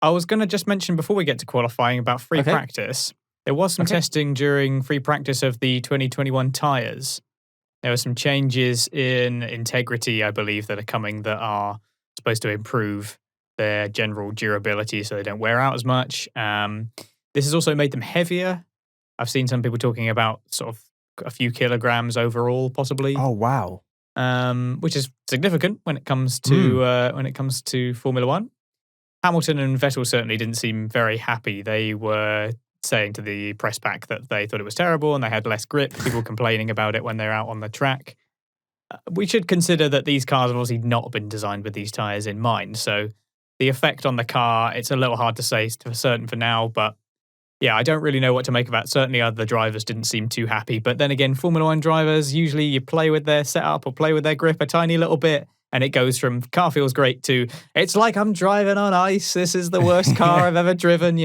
I was going to just mention before we get to qualifying about free practice. There was some testing during free practice of the 2021 tyres. There were some changes in integrity, I believe, that are coming that are supposed to improve their general durability so they don't wear out as much. This has also made them heavier. I've seen some people talking about sort of a few kilograms overall, possibly. Oh, wow. Which is significant when it comes to Formula One. Hamilton and Vettel certainly didn't seem very happy. They were saying to the press pack that they thought it was terrible and they had less grip. People complaining about it when they're out on the track. We should consider that these cars have obviously not been designed with these tyres in mind. So the effect on the car, it's a little hard to say for certain for now, but yeah, I don't really know what to make of that. Certainly other drivers didn't seem too happy. But then again, Formula One drivers, usually you play with their setup or play with their grip a tiny little bit, and it goes from car feels great to it's like I'm driving on ice. This is the worst car I've ever driven,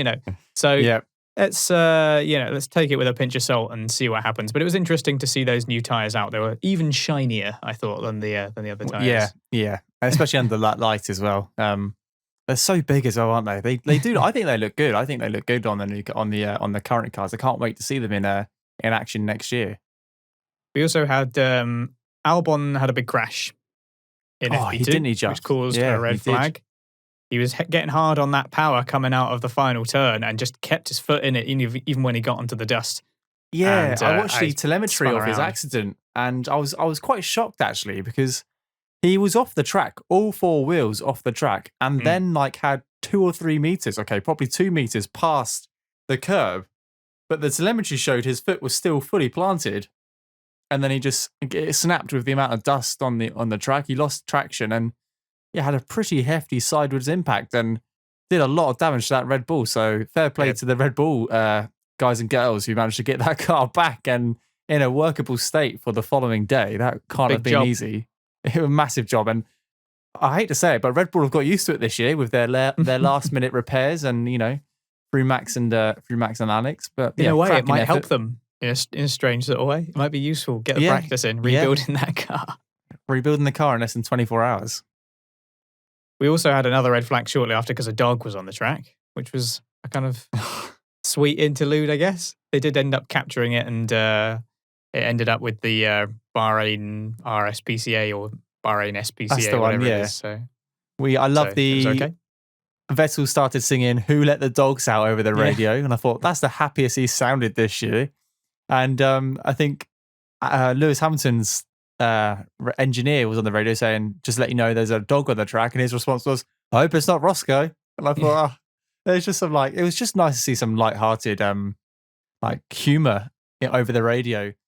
So let's let's take it with a pinch of salt and see what happens. But it was interesting to see those new tyres out. They were even shinier, I thought, than the other tyres. Yeah, especially under that light as well. They're so big as well, aren't they? They do. I think they look good. I think they look good on the current cars. I can't wait to see them in action next year. We also had Albon had a big crash in FP2, which caused a red flag. He was getting hard on that power coming out of the final turn and just kept his foot in it even when he got onto the dust. Yeah, and, I watched the telemetry of his accident, and I was quite shocked actually because he was off the track, all four wheels off the track, and then had 2 or 3 meters, probably 2 meters past the curb, but the telemetry showed his foot was still fully planted. And then it snapped with the amount of dust on the track. He lost traction and had a pretty hefty sideways impact and did a lot of damage to that Red Bull. So fair play to the Red Bull guys and girls who managed to get that car back and in a workable state for the following day. That can't have been easy. It was a massive job. And I hate to say it, but Red Bull have got used to it this year with their last minute repairs and, through Max and Alex. But in a way, it might help them. In a strange sort of way. It might be useful. Get the practice in, rebuilding that car. Rebuilding the car in less than 24 hours. We also had another red flag shortly after because a dog was on the track, which was a kind of sweet interlude, I guess. They did end up capturing it, and it ended up with the Bahrain RSPCA or Bahrain SPCA. That's the one, it is. So, I love it was okay. Vettel started singing "Who Let the Dogs Out" over the radio, and I thought that's the happiest he's sounded this year. And I think Lewis Hamilton's engineer was on the radio saying, "Just let you know, there's a dog on the track," and his response was, "I hope it's not Roscoe." And I thought, there's just some it was just nice to see some lighthearted humor over the radio.